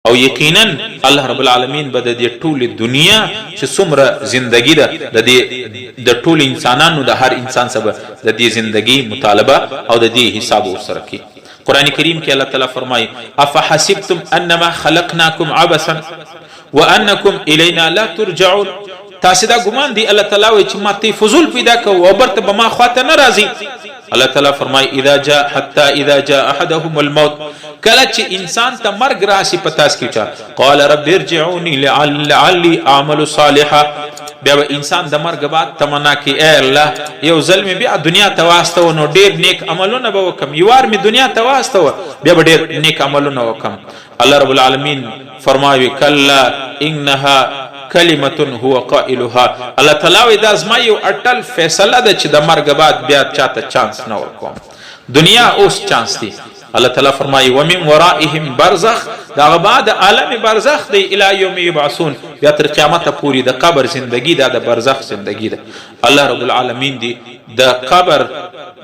او یقینا الله رب العالمین به د دې ټول دنیا چې څومره زندگی ده د ټول انسانانو د هر انسان سره د دې زندگی مطالبه او د دې حساب ورسره کوي. قرآن کریم کې الله تعالی فرمایي افحسبتم انما خلقناکم عبثا وانکم الینا لا ترجعون. تاسو دا ګمان دی الله تعالی وایي چې ما ته فضول پیدا کوو او برته به ما خواته نه راځي. الله تعالی فرمایي اذا جاء احدهم الموت، کله چې انسان ته مرګ راشي په تاسو کې قال رب ارجعوني لعلي اعمل صالحا، بیا به انسان د مرګ بعد تمنا کوي اے الله یو ځل مې بیا دنیا ته واستو نو ډیر نیک عملونه به وکم، یوار مې دنیا ته واستو بیا به ډیر نیک عملونه وکم. الله رب العالمین فرمایي کلا انها کلمه هو قائلها. الله تعالی دا زما یو اٹل فیصله ده چې د مرګ بعد بیا چاته چانس نه ورکوم. دنیا اوس چانس دی. الله تعالی فرمایي ومن ورائهم برزخ، دا بعد عالم برزخ دی الی یوم یبعثون، بیا تر قیامت پوری د قبر زندگی دا د برزخ زندگی ده. الله رب العالمین دی د قبر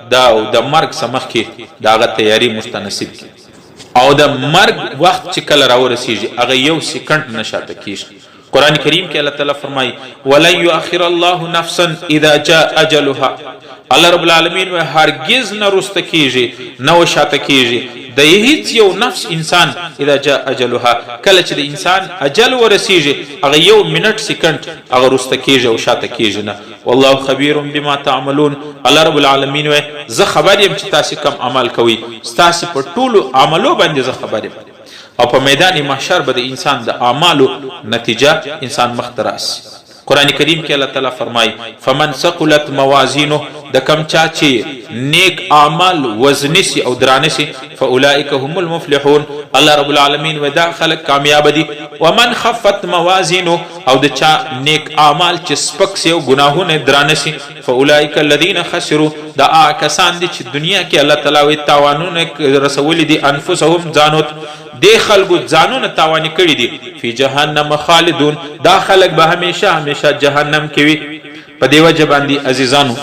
دا او د مرګ سمخ کې داغه تیاری مستنصب کی او د مرګ وخت چې کله راورسیږي هغه یو سکند نشاته کیږي. قرآن کریم کې الله تعالی فرمایي ولن یؤخر الله نفسا اذا جاء اجلها. الله رب العالمین و هرگز نه رسته کیږي نه شاته کیږي د هیڅ یو نفس انسان اذا جاء اجلها، کله چې د انسان اجل ورسیږي هغه یو منټ سکند هغه رسته کیږي او شاته کیږي نه. والله خبیر بما تعملون. الله رب العالمین و زه خبر یم چې تاسو کوم عمل کوئ، تاسو په ټولو عملو باندې زه خبر یم. او په میدان محشر به د انسان د اعمالو نتیجه انسان مخترس. قرآن کریم کې الله تعالی فرمایي فمن ثقلت موازینه، د کم چا چې نیک اعمال وزنی سي او درانه سي فاولئک هم المفلحون. الله رب العالمین ودا خلق کامیاب دي. ومن خفت موازینه، او د چا نیک اعمال چې سپک سي او ګناهونه درانه سي فاولئک الذین خسروا، دا کسان دي چې دنیا کې الله تعالی وي تاوانونه رسول دي انفسهم ځانوت، دی خلقو ځانونه تاوانی کړي دي فی جهنم خالدون، دا خلق به همیشه جهنم کې وي. په دې وجه باندې عزیزانو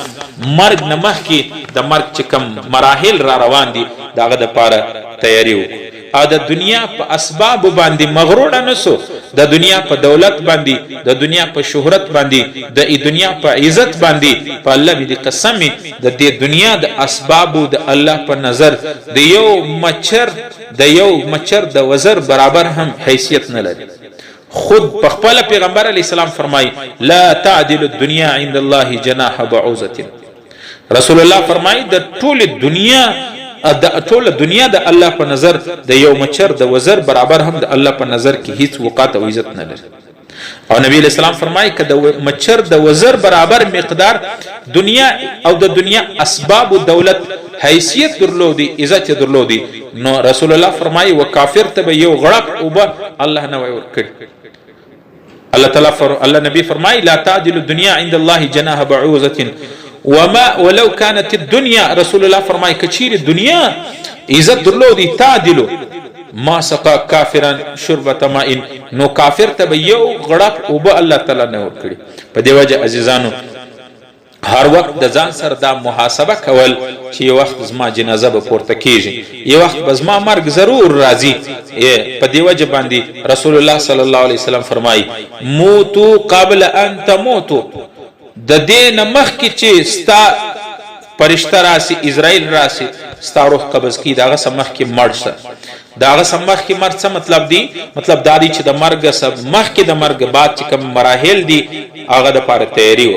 مرګ نه مخکې د مرګ چې کوم مراحل را روان دي داغه د پاره تیاری وکړو. او د دنیا په اسباب باندې مغرور نه سو، د دنیا په دولت باندې، د دنیا په شهرت باندې، د دنیا په عزت باندې په الله دې قسم د دې دنیا د اسبابو د الله په نظر د یو مچر د وزر برابر هم حیثیت نه لري. خود بخپل پیغمبر علیہ السلام فرمای لا تعدل الدنيا عند الله جناح بعوضه. رسول الله فرمای د ټول دنیا د الله په نظر د یو مچر د وزر برابر هم د الله په نظر کې هیڅ وقات او عزت نه لري. او نبی علیہ السلام فرمای ک د مچر د وزر برابر مقدار دنیا او د دنیا اسباب او دولت حیثیت درلودي عزت درلودي نو رسول الله فرمای وکافر ته یو غړپ او به الله نه ورکړي. الله نبی فرمای لا تعدل الدنيا عند الله جناح بعوضه وما ولو كانت الدنيا، رسول الله فرمای کچیر دنیا عزت درلودي تعدل ما سقا کافرا شربة ماء، نو کافر ته یو غړپ او به الله تعالی نه ورکړي. په دی وجه عزیزانو هر وخت د ځان سره دا محاسبه کول چې یو وخت زما جنازه به پورته کیږي، یو وخت به زما مرګ ضرور راځي. په دې وجه باندې رسول الله صلی الله علیه وسلم فرمایي موتو قبل ان تموتو، د دې نه مخکې چې ستا فرشته راسي اسرائیل راسي ستا روح قبض کی داغه سمخ کې مړ شه. داغه سمخ کې مړ څه مطلب دی؟ مطلب دا دی چې د مرګ سب مخ کې د مرګ بعد چې کوم مراحل دي هغه د پاره تیاری و.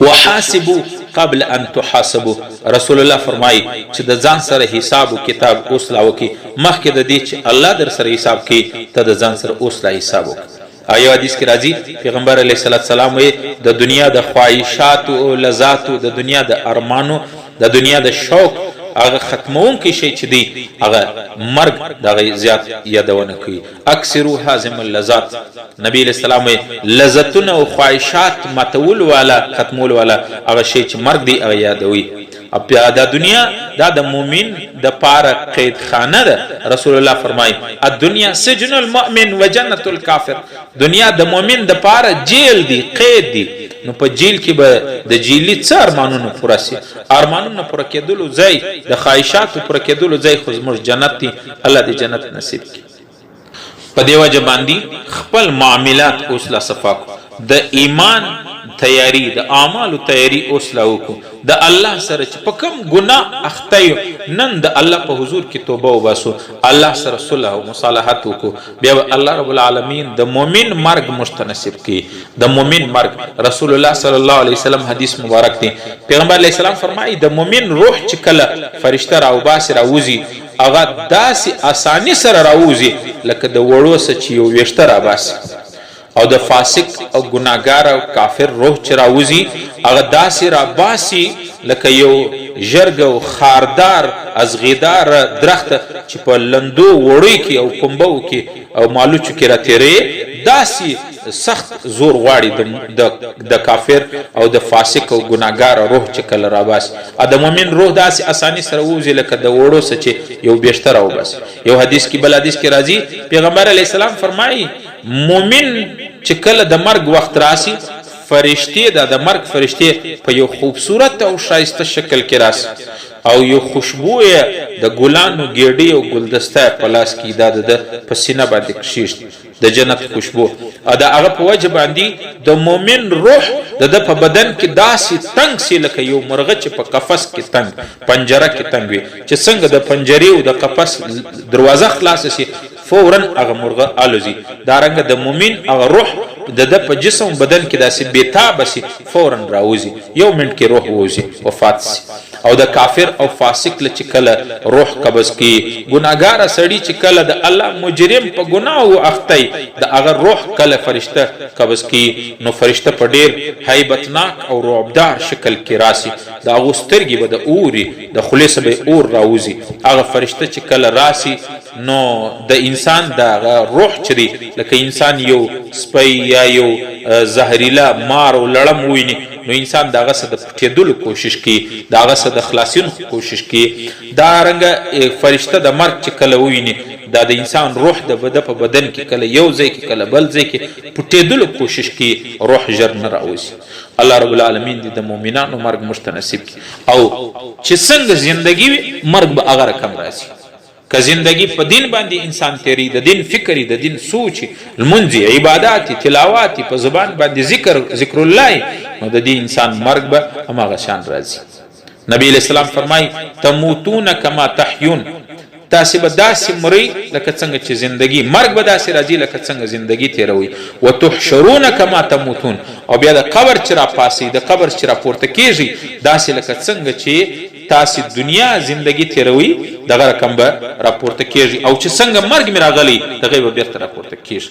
وحاسبوا قبل ان تحاسبوا، رسول الله فرمایي چې د ځان سره حساب او کتاب اوس لاو کی مخکې د دې چې الله در سره حساب کوي ته د ځان سره اوس لا حساب وکړه. ایو حدیث کې راځي پیغمبر علیه السلام وي د دنیا د خواهشات او لذات او د دنیا د ارمانو د دنیا د شوق هغه ختمون کې شي چې دی هغه مرګ دغه زیات یادونه کوي. اکثرو هازم اللذات، نبی علیہ السلام لذتونه او خواهشات متول والا ختمول والا هغه شي چې مرګ دی هغه یادوي. بیا دا دنیا دا د مؤمن د پاره قید خانه ده. رسول الله فرمای الدنيا سجن المؤمن وجنة الكافر، دنیا د مؤمن د پاره جیل دی قید دی. نو په جیل کې به د جیلی څه ارمانونه پوره سي، ارمانونه پوره کېدلو ځای د خواهشاتو پوره کېدلو ځای خو زموږ جنت دی. الله دې جنت نصیب کړي. په دې وجه باندې خپل معاملات اوس لا صفا کړو، د ایمان تیاری، د اعمالو تیاری اوس لا وکړو، د الله سره چې په کوم ګناه اخته یو نن د الله په حضور کې توبه وباسو، الله سره صلح او مصالحت وکړو، بیا به الله رب العالمین د مؤمن مرګ مشتنصب کړي. د مؤمن مرګ رسول الله صلی الله علیه وسلم حدیث مبارک دی، پیغمبر علیه السلام فرمایي د مؤمن روح چې کله فرشته راوباسي راوځي هغه داسې اساني سره راوځي لکه د وړو څه چې یو ویښته راباسي، او د فاسق او ګناهګار او کافر روح چې راوځي هغه داسې راباسي لکه یو ژرګ او خاردار ازغیدار درخت چې په لندو وړوي کې او کومبو کې او مالوچو کې راتېرې، داسې سخت زور غواړي د کافر او د فاسق او ګناهګار روح چې کله راباسي. د مؤمن روح داسې اساني سره ووځي لکه د وړو څه چې یو بیشته راوباسي. یو حدیث کې بل حدیث کې راځي، پیغمبر علیه السلام فرمایي مؤمن چې کله د مرګ وخت راسي فرشتې د مرګ فرشتې په یو خوبصورت او شایسته شکل کې راسي او یو خوشبو د ګلانو ګېډۍ او ګلدسته په لاس کې د په سینه باندې کښېږدي د جنت خوشبو، او د هغه په وجه باندې د مؤمن روح د په بدن کې داسې تنګ سي لکه یو مرغه چې په قفس کې تنګ پنجره کې تنګ وي، چې څنګه د پنجرې او د قفس دروازه خلاصه سي فورا هغه مرغه الوزي، دارنګه د مؤمن هغه روح د په جسم بدن کې داسې بېتابه سي فورا راوځي، یو منټ کې روح ووځي وفات سي. او د کافر او فاسق له چې کله روح قبض کی، ګناهګار سړی چې کله د الله مجرم په ګناهو اختی د هغه روح کله فرشته قبض کی، نو فرشته په ډیر هیبتناک او رعبدار شکل کې راسي، د هغو سترګې به د اوري د خولې څخه به اور راوځي. هغه فرشته چې کله راسي نو د انسان د روح چې دی لکه انسان یو سپی یا یو زهریله مار او لړم وویني نو انسان دغه څه د پټېدلو کوشش کوي، دغه څه د خلاصون کوشش کوي. دارنګه فرشته د مرګ چې کله وویني دا د انسان روح د په بدن کې کله یو ځای کې کله بل ځای کې پټېدلو کوشش کوي، روح ژر نه راوځي. الله رب العالمین دې د مؤمنانو مرګ مشتنصب کړي، او چې څنګه زندگی وي مرګ به هغه رقم راځي. که زندگی په دین باندې انسان تیری، د دین فکری، د دین سوچي، لمونځي، عباداتي، تلاواتي، په زبان باندې ذکر الله، نو د دې انسان مرګ به هماغه شان راځي. نبی علیہ السلام فرمای تموتون کما تحیون، تاسې به داسې مرئ لکه څنګه چې زندگی، مرګ به داسې راځي لکه څنګه زندگی تیروي. وتحشرون کما تموتون، او بیا د قبر چې راپاسئ، د قبر چې راپورته کیږي داسې لکه څنګه چې تاسې دنیا زندگی تیروي دغه رقم به راپورته کیږي، او چې څنګه مرګ مې راغلی دغه به بیرته راپورته کیږي.